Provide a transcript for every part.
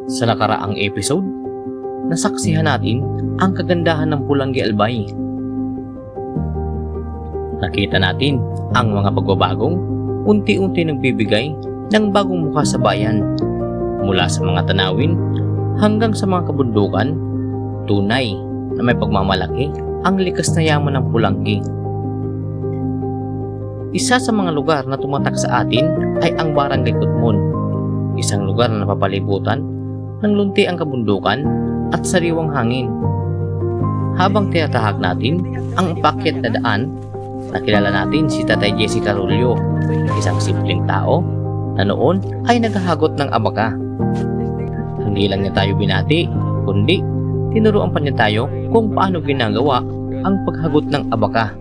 Sa nakaraang episode, nasaksihan natin ang kagandahan ng Pulangi Albay. Nakita natin ang mga pagbabagong unti-unti nagbibigay ng bagong mukha sa bayan. Mula sa mga tanawin hanggang sa mga kabundukan, tunay na may pagmamalaki ang likas na yaman ng Pulangi. Isa sa mga lugar na tumatak sa atin ay ang Barangay Kutmon, isang lugar na napapalibutan ng lunti ang kabundukan at sariwang hangin. Habang tinatahak natin ang pakyat na daan, nakilala natin si Tatay Jesse Carullo, isang simpleng tao na noon ay naghahagot ng abaka. Hindi lang niya tayo binati, kundi tinuruan pa niya tayo kung paano ginagawa ang paghagot ng abaka.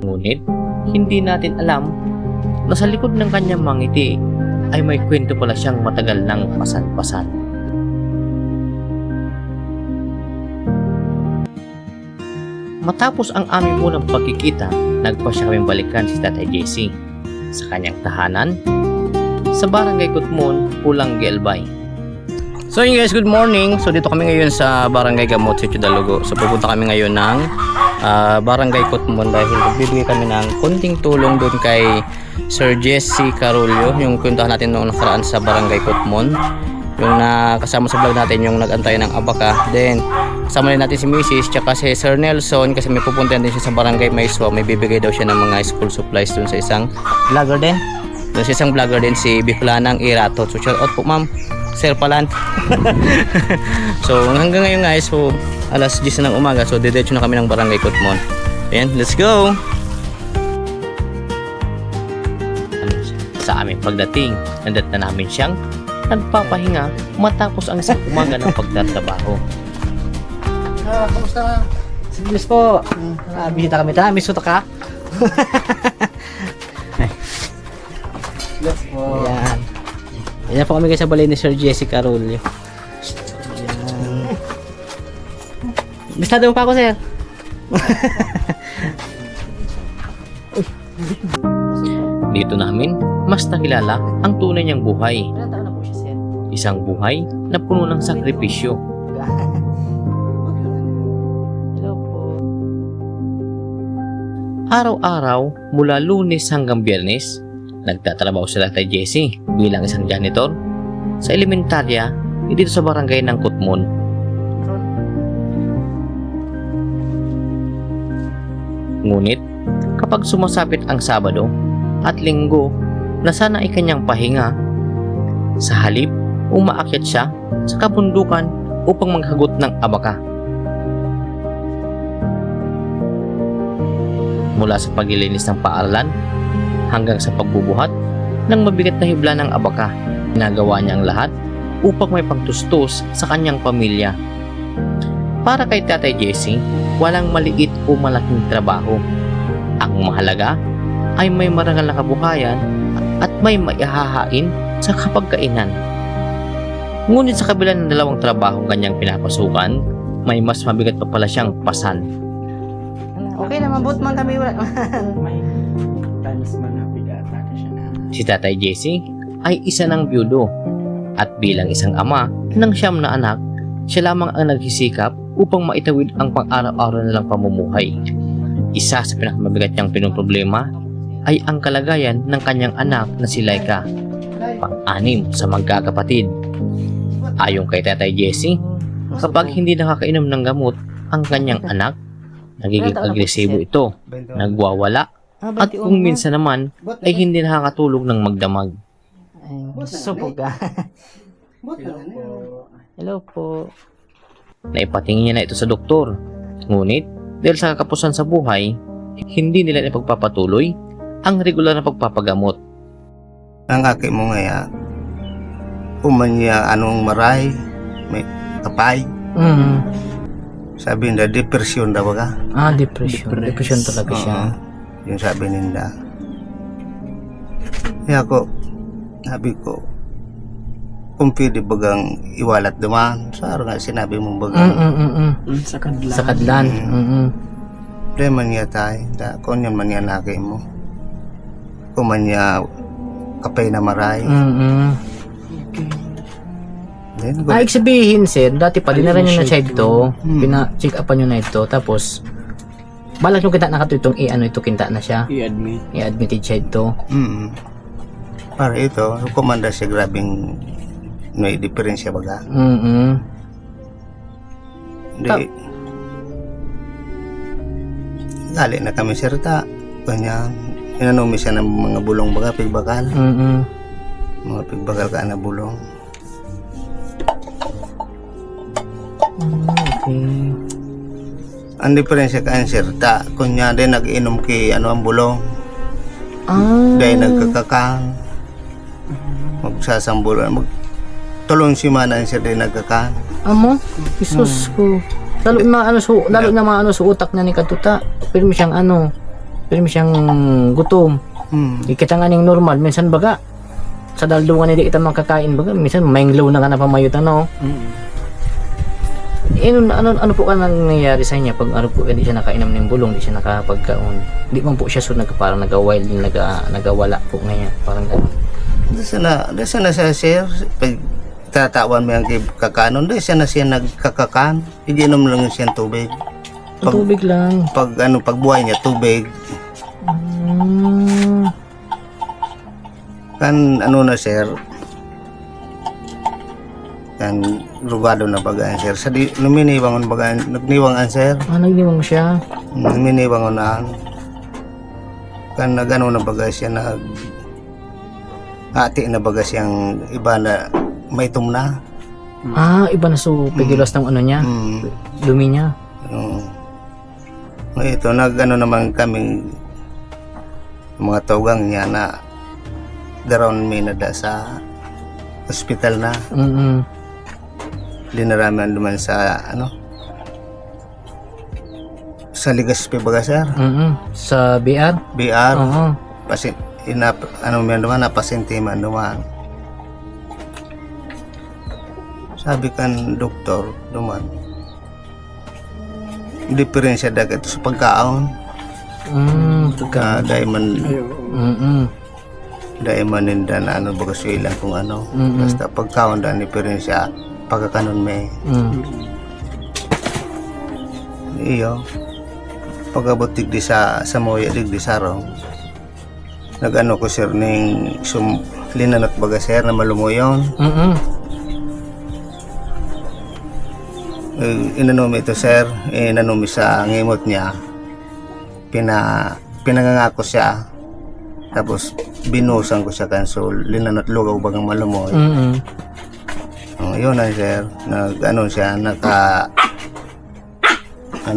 Ngunit, hindi natin alam na sa likod ng kanyang mangiti ay may kwento pala siyang matagal ng pasan-pasan. Matapos ang aming unang pagkikita, nagpa siya kaming balikan si Tatay Jesse sa kanyang tahanan sa Barangay Kutmon, Pulangi Albay. So yun guys, good morning. So dito kami ngayon sa Barangay Gamot, Sitio Dalugo. So pupunta kami ngayon ng Barangay Kutmon dahil nagbibigay kami ng konting tulong doon kay Sir Jesse Carullo, yung kwentahan natin noong nakaraan sa Barangay Kutmon, yung nakasama sa vlog natin yung nag-antay ng abaka. Then kasama rin natin si Mrs. tsaka si Sir Nelson kasi may pupuntahan din siya sa Barangay Maiswa. May bibigay daw siya ng mga school supplies doon sa isang vlogger din. Doon sa isang vlogger din si Bicolanang Irato. So shout out po ma'am, Sir Palan. So hanggang ngayon guys, so alas 10 ng umaga, so diretso na kami ng Barangay Kutmon. Ayan, let's go! Sa aming pagdating, nandat na namin siyang nagpapahinga matapos ang isang umaga ng pagtatrabaho. Kamusta na? Sige po. Bisita kami ta. Miss ka? Let's go. Ayan. Ayan po kami guys sa balay ni Sir Jesse Carullo. Ayan. Bistado pa ako, sir. Dito namin mas nakilala ang tunay niyang buhay. Isang buhay na puno ng sakripisyo. Hello po. Araw-araw mula Lunes hanggang Biyernes, nagtatrabaho si Tatay Jesse bilang isang janitor sa elementarya dito sa barangay ng Kutmon. Ngunit kapag sumasapit ang Sabado at Linggo na sana ay kanyang pahinga, sa halip umaakyat siya sa kabundukan upang maghagot ng abaka. Mula sa paglilinis ng paaralan hanggang sa pagbubuhat ng mabigat na hibla ng abaka, ginagawa niya ang lahat upang may pangtustos sa kanyang pamilya. Para kay Tatay Jesse, walang maliit o malaking trabaho. Ang mahalaga ay may marangal na kabuhayan at may maihahain sa kapagkainan. Ngunit sa kabila ng dalawang trabaho kanyang pinapasukan, may mas mabigat pa pala siyang pasan. Okay naman, but man kami wala. May times man na bigata na siya na. Si Tatay Jesse ay isa ng byudo at bilang isang ama ng 9 na anak, siya lamang ang nagsisikap upang maitawid ang pang-araw-araw nilang pamumuhay. Isa sa pinakamabigat niyang pinoproblema ay ang kalagayan ng kanyang anak na si Laika, pang-anim sa magkakapatid. Ayon kay Tatay Jesse, kapag hindi nakakainom ng gamot ang kanyang anak, nagiging agresibo ito, nagwawala, at kung minsan naman ay hindi nakakatulog ng magdamag. Supog ka. Hello po. Naipatingin niya na ito sa doktor, ngunit dahil sa kakapusan sa buhay, hindi nila ipagpapatuloy ang regular na pagpapagamot. Ang aki mo nga umanya anong maray, may kapay. Sabi nila, depression daw ka. Depression. Depression talaga siya. Yung sabi nila. Kaya ako, sabi ko, kung pwede bagang iwalat naman. Sa nga sinabi mong bagang. Sa kadlan. Sa kadlan. Pre man niya tayo. Kung yan man yan laki mo. Kung man niya kapay na maray. Then, Sabihin, sir, dati pa, dinara nyo na siya ito, Hmm. pina-check upan nyo na ito, tapos, balak nyo kita nakatutong ito kinta na siya, I-admit. i-admitted siya ito. Para ito, kumanda siya grabing may diferensya baga. Hindi. Gali na kami sirta. Kanya, inanumi siya ng mga bulong baga, pigbakal. Mga pigbakal ka na bulong. Okay. Ang diferensya ka ang sirta. Kunya din nag-inom ki ang bulong. Dahil nagkakakan. Magsasambulan. Tulong si mana siya din nagkakan. Amo? Isus ko. Lalo na maano sa utak na ni Katuta. Pero mo siyang pero mo siyang gutom. Ikita nga ning normal. Minsan baga, sa daldungan hindi kita makakain baga. Minsan mainglaw na ka na pamayutan, no? Ano po ka nangyayari sa niya pag po hindi siya nakainom ng bulong, hindi siya nakapagkaon. Hindi man po siya parang nag-wild, nagawala po ngayon, parang gano'n. Dasa na siya sir, pag tatawan mo yung kakanon, dasa na siya nagkakakan, iginom lang siya ng tubig. Tubig lang. Pag buhay niya, tubig. Kan na sir, kan rugado na bagaan sir. Sa luminiwangon bagaan, nagniwangan sir. Nagniwang siya. Luminiwangon na. Kan nagano na baga siya ati na baga siyang iba na may tumna. Iba na pigilos ng niya. Dumi niya. Ito, nagano naman kami mga tugang niya na daron minada sa hospital na. Dinaraman naman sa sa Ligaspi baga sir. Sa BR? BR. Oo. Napasinti man naman. Sabi kan doktor naman, diferensya dagat sa pagkaon. Dahil man ninda na baga suilan kung basta pagkaon da diferensya pagkakanon may. Iyo. Pagabot digdi sa moya digdi sarong. Nagano ko sir ning linanot baga sir na malumuyon. Inanumi ito sir, inanumi sa ngimot niya. Pinangangako siya. Tapos binusan ko siya kanso linanot lugaw bagang malumoy. Yun na sir, siya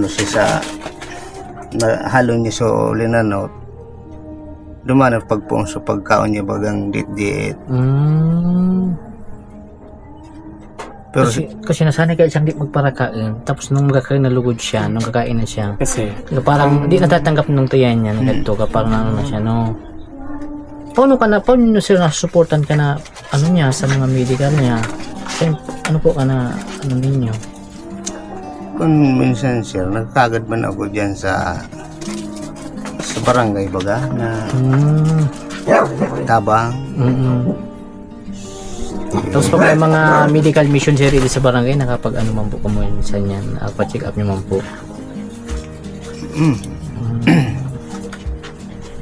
siya sa halo niya so linanot. Dumanap pagpong sa pagkaon niya bagang dit-dit. Pero kasi nasanay kayo siyang di magparakain. Tapos nung magkakain na lugod siya, nung kakain na siya. Kasi parang di natatanggap nung tuyan niya, nagto ka parang na siya, no. Paano nyo sir nasusuportan ka na niya sa mga medical niya? Ano po ka na ninyo? kung minsan sir, nagkagad man ako dyan sa barangay baga na tabang. Tapos pag may mga medical mission sir sa barangay, nakapag man po kamo minsan yan, pa-check up nyo man po.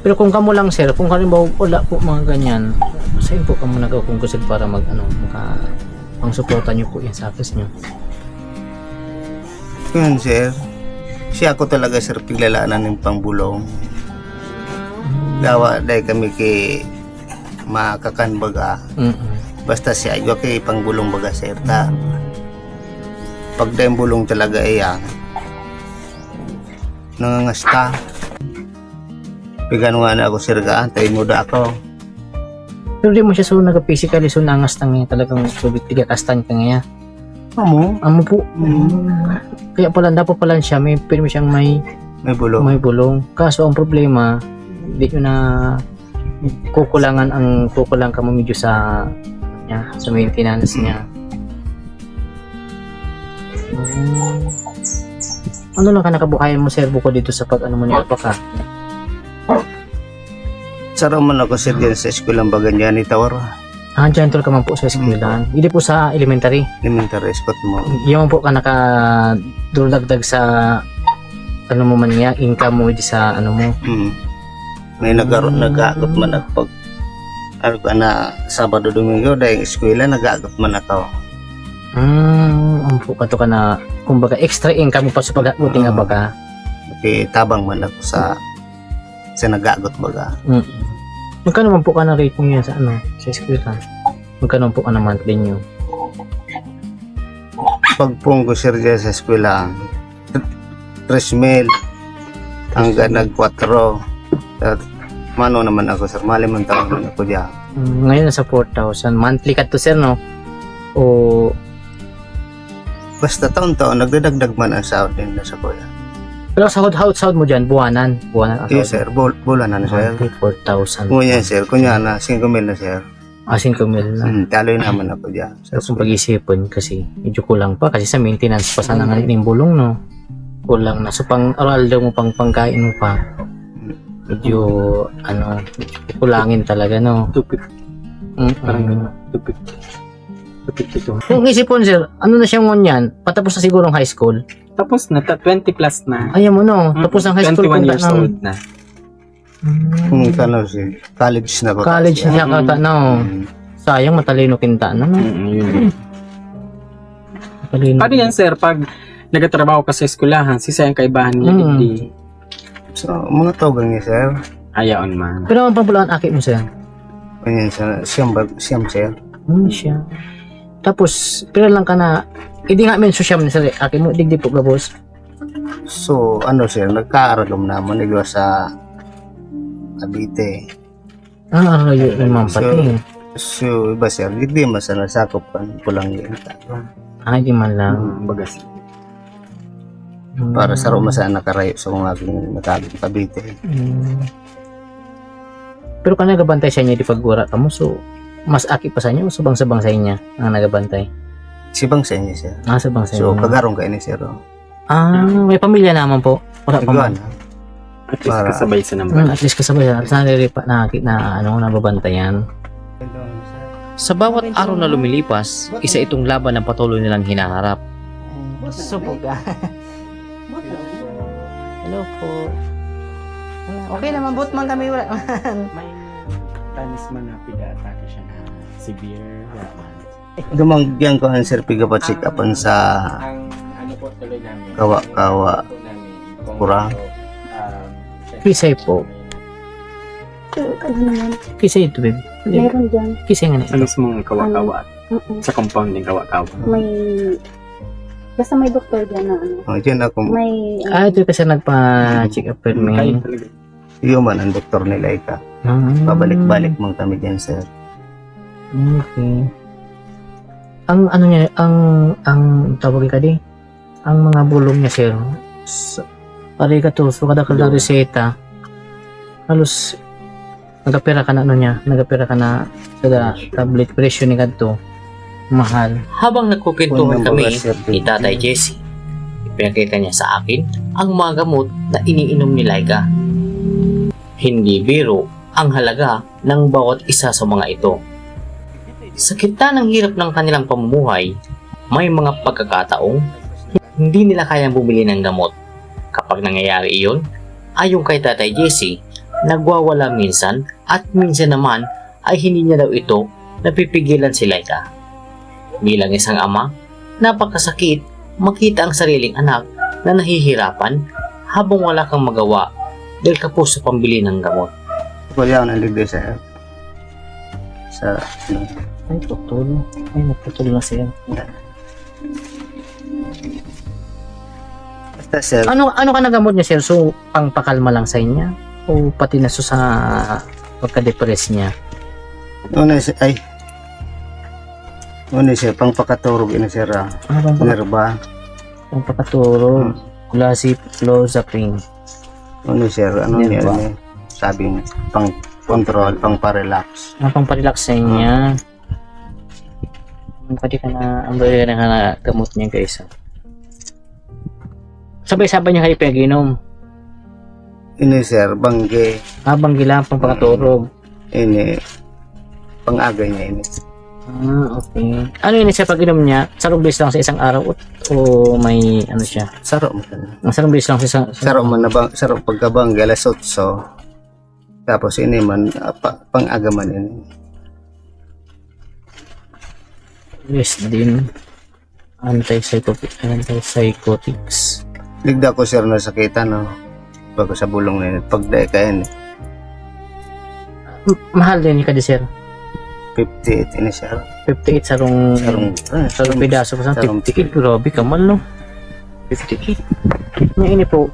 Pero kung kamo lang sir, kung halimbawa wala po mga ganyan, saan po kamo nag-conclude para pang suporta nyo po yan sa akin nyo? Yun sir, siya ako talaga sir piglalaanan ng pangbulong. Dawa dahil kami kay makakan baga. Basta siya ay kay pangbulong baga sir ta. Pag dahil bulong talaga iya nangangasta. Pigan nga na ako sir ka, tayo muda ako. Pero di mo siya nag-physically nangas na talagang subit tigakastan ka nga. Amo po. Kaya pala dapat pala siya may pero siyang may bulong. Kaso ang problema, di nyo na kukulang ka mo medyo sa maintenance niya. Ano lang ka nakabuhayan mo sir bukod dito sa pag mo niya pa ka? Saro man ako sir dyan sa eskwela ng Baganyani Tower. Ah, dyan ka man po sa eskwelahan. Hindi po sa elementary. Elementary school mo. Yung po ka nakadulagdag sa ano mo man niya, income mo di sa ano mo. May nag-aagot man ako pag ano ka na Sabado Domingo dahil eskwela nag-aagot man ako. Ang po ka to ka na kumbaga extra income mo pa sa pag-abuti nga baga. Okay, tabang man ako sa nag-aagot baga. Magkano man po ka na rate niya sa ano, sa eskwela? Magkano po ka na monthly niyo? Pagpung ko sir dyan sa eskwela, 3,000 hanggang nag-4. Mano naman ako sir, malimang taon naman ako dyan. Ngayon nasa 4,000. Monthly ka to sir, no? O Basta taon-taon, nagdadagdag man ang sahod din na sa kuya. pero sahod mo dyan, buwanan ang Yes sahod sir, bulanan sir. monthly, 4,000. Ngunyan sir, kunya na 5,000 na sir. Asin ko mil na. Taloy naman ako dyan. So, kung pag-isipin kasi medyo kulang pa kasi sa maintenance pa sana nga ng bulong, no? Kulang na. So pang aral daw mo pang pangkain mo pa. Medyo ano, kulangin talaga, no? Tupik. Parang gano'n. Tupik. Tupik ito. Kung isipon sir, ano na siya ngunyan? Patapos na siguro ng high school. Tapos na, 20 plus na. Ayaw mo, no? Tapos ng high school 21 punta years ng old na. Kung ano siya, college na ba? college na siya kata, no? Sayang, matalino kinta na, no? Yun. Matalino. Paano yan sir, pag nagatrabaho ka sa eskwelahan, sisayang kaibahan niya, hindi So, mga tawag niya sir. ayaon man. Pero ang papulaan aki mo sir? Ganyan sa siyam sir. Siya. Tapos, pero lang ka na, hindi nga men siyam na sir, aki mo, digdi po ka boss. So, ano sir, nagkaaragam naman nagwa sa Cavite. Arayo rin man pati. So, iba sir, hindi masana sakop kan pulang yun. Hindi man lang. Bagas. Para sa rumasaan nakarayo sa mga nagaging Cavite. Pero ka nagabantay sa inyo di paggura ka mo, so mas aki pa sa inyo o sabang-sabang sa inyo ang nagabantay? Sibang sa inyo sir. Sabang sa So, inyo. kagarong ka ini sir. May pamilya naman po. Wala pa man. Nagwan. At least Para- kasabay sa nambal. At least kasabay sa nalilipa na nababantayan. Sa bawat araw na lumilipas, isa itong laban na patuloy nilang hinaharap. Subuga. Hello po. Okay naman, but man kami wala. May tanis man na pig-atake siya na severe. Dumangyan ko ang sir pigapat check upan sa Ang ano po tuloy namin. kawa kurang. Kisay po. Ano naman? Kisay ito, babe. Meron dyan. Kisay nga na Sa ito. mismong kawa-kawa. Sa compound ng kawa-kawa. May... Basta may doktor dyan na ano. Diyan ako, May... Ito kasi nagpa-check up with me. Kahit talaga. human ang doktor nila ika. Pabalik-balik mong kami dyan sir. Okay. Ang ano niya, ang tawag ka di, ang mga bulong niya sir, pare ka to, so kada kada reseta, halos nagapira ka na ano niya, nagapira ka na sa tablet presyo ni kadto, mahal. Habang nagkukwentuhan kami Sir, ni Tatay Jesse, ipinakita niya sa akin ang mga gamot na iniinom ni Laika. Hindi biro ang halaga ng bawat isa sa mga ito. Sa gitna ng hirap ng kanilang pamumuhay, may mga pagkakataong hindi nila kayang bumili ng gamot. Kapag nangyayari iyon, ayon kay Tatay Jesse, nagwawala minsan at minsan naman ay hindi niya daw ito napipigilan si Laika. Bilang isang ama, napakasakit makita ang sariling anak na nahihirapan habang wala kang magawa dahil kapos sa pambili ng gamot. Kuya, ang naligday sir. Sa, ano, Ay, putol. Ay, nagputol na sir. basta sir, Ano ka nagamot niya sir? So, pangpakalma lang sa inya? O pati na so sa pagka-depress niya? una siya, una siya, pangpakaturog ina sir, nerba. Pangpakaturo, clozapine. Una sir, ano niya, Nerba. sabing pang control, pang pa-relax. Pang-relax sa inya. Pwede ka na, ang bali na ka na gamot niya guys. Sabay-sabay niya kayo pag-inom. Ini sir, bangge. Habang gila pang pakaturog. Ini, pang-aga niya ini. Okay. Ano yun siya pag inom niya? Sarong beses lang sa isang araw o may ano siya? Saro mo. Ang sarong beses lang sa isang... Saro mo na bang, saro pagkabangge, alas 8. Tapos ini man, pang-aga man ini. Yes din. Antipsychotics. Ligda ko sir na sakitan, no? Bago sa bulong na yun. Pagday ka yun, Mahal din yung kada sir. 58 ini sir. 58 sarong pedaso ko sa sarong 58. Grabe kamal no. 58. May ini po.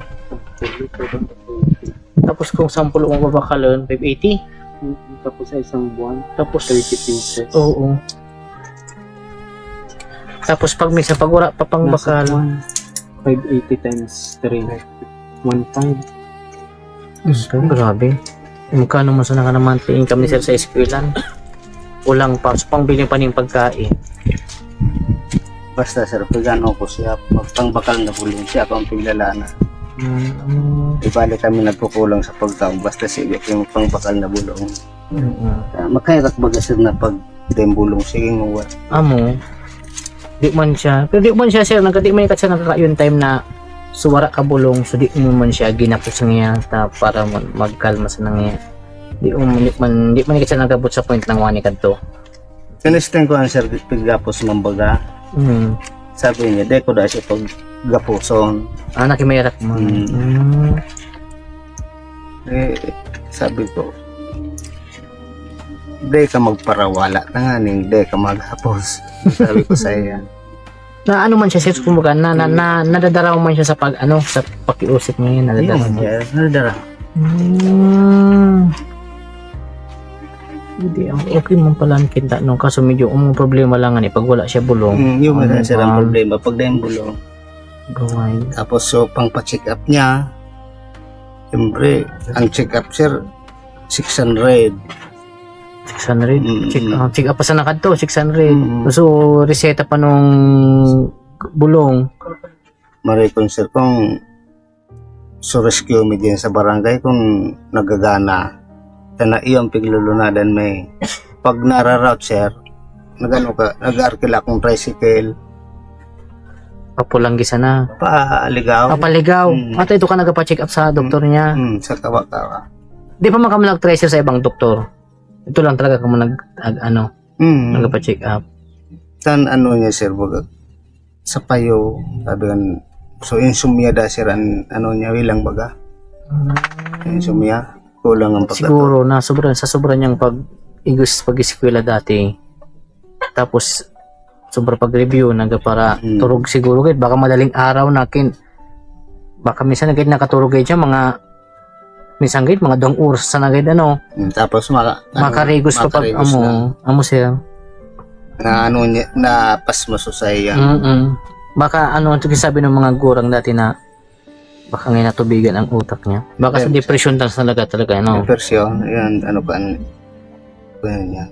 Tapos kung 10 ang babakalon, 580. Tapos sa isang buwan, Tapos 30 pesos. Oo. Tapos pag may sa pagwara pa pang Nasa bakal. buwan, 580 times 3. 1.5. Grabe. Magkano mo sa monthly income ni sir sa eskwelahan? Ulang pa. So, pangbili pa ng pagkain. Basta sir, pagano ko siya, pang-bakal na bulong siya, pang piglalana. Ibali kami nagkukulang sa pagkaon, basta siya yung pang-bakal na bulong. Makairak baga sir na pag bulong, sige nga. Amo. Di man siya. Pero di man siya sir. Di man siya nakakayon time na suwara ka bulong. So di mo man siya ginapos niya para magkalma sa nangyay. Di man siya nagabot sa point ng wani kadto. Sinisting ko ang sir, pigapos mambaga. Sabi niya, deko da siya pag gapuson. Nakimayarak mo. Sabi ko, de ka magparawala na nga ning de ka maghapos. Sabi ko sa iya. Na ano man siya sir, kumbaga nadadaraw man siya sa sa pakiusap niya, nadadaraw mo. Nadara. Hindi, okay man pala ang kita nung kaso medyo problema lang pag wala siya bulong. Yung man sir ang problema pag dahil bulong. Gaway. Tapos so pang pa-check up niya, siyempre ang check up sir 600. 600. Check up pa sa nakadto, 600. So reseta pa nung bulong. Marikon sir kung so rescue me din sa barangay kung nagagana. Na iyong piglulunadan may pag nararoute sir, nag-arkila akong tricycle. Papulanggi sana. Paaligaw. Papaligaw. At ito ka nagpa-check up sa doktor niya. Sa kawa-kawa. Di pa man kami nag-tracer sa ibang doktor. Ito lang talaga kung nagpa-check up. Tan ano niya sir, baga, sa payo, sabi kan, so insomnia da sir, ano niya, wilang baga. Insomnia, kulang ang pagkatulog. Siguro na sa sobra niyang pag-eskwela dati. Tapos sobra pag-review para turog siguro kahit baka madaling araw nakin. Baka minsan kahit nakaturog siya mga minsan kahit mga 2 oras sa nagid Tapos makarigos pa pag amo siya. Na ano niya, na pasmaso sa iya. Baka sabi ng mga gurang dati na baka ngayon natubigan ang utak niya. Baka sa depression talaga, Depression, yan, ano pa, ano niya.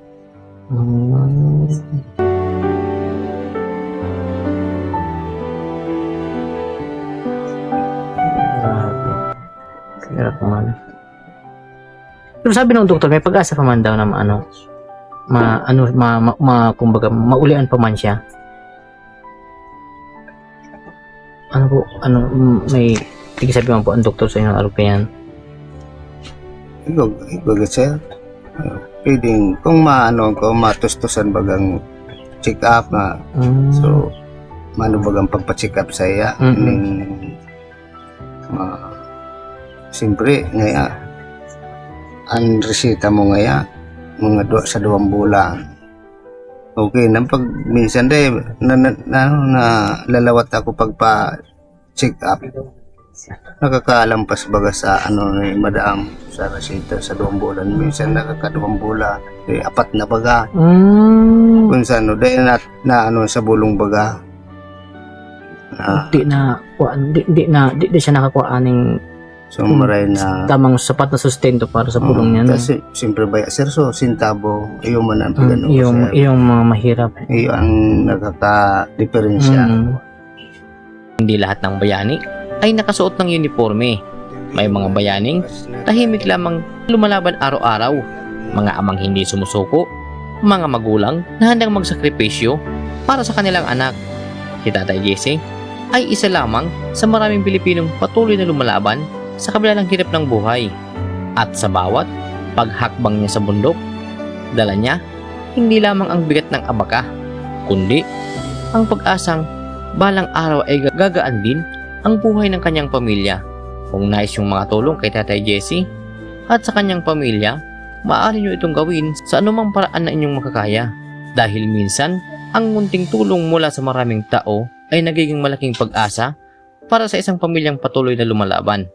Hirap man. Pero sabi ng doktor, may pag-asa pa man daw na kumbaga, maulian pa man siya. May sabi man po ang doktor sa inyong arupayan. Ibaga sir, pwedeng, kung matustusan bagang check up na, so, bagang pagpa-check up sa iya, siyempre, ngaya, ang resita mo ngaya, mga sa 2 bulan. Okay, pag minsan lalawat ako pagpa-check up. Nakakalampas baga sa ni madam sa resita sa 2 bulan. Minsan nakaka-2 bulan, 4 na baga. Kung saan, dahil na sa bulong baga. Di siya nakakuha aning So maray na tamang sapat na sustento para sa pulong niya. Kasi siyempre ba sir, so sintabo iyo man ang pagano. Yung mga mahirap. Iyo ang nagkaka-diferensya. Hindi lahat ng bayani ay nakasuot ng uniforme. May mga bayaning tahimik lamang lumalaban araw-araw, mga amang hindi sumusuko, mga magulang na handang magsakripisyo para sa kanilang anak. Si Tatay Jesse ay isa lamang sa maraming Pilipinong patuloy na lumalaban sa kabila ng hirap ng buhay. At sa bawat paghakbang niya sa bundok, dala niya hindi lamang ang bigat ng abaka, kundi ang pag-asang balang araw ay gagaan din ang buhay ng kanyang pamilya. Kung nais yung mga tulong kay Tatay Jesse at sa kanyang pamilya, maaari nyo itong gawin sa anumang paraan na inyong makakaya. Dahil minsan, ang munting tulong mula sa maraming tao ay nagiging malaking pag-asa para sa isang pamilyang patuloy na lumalaban.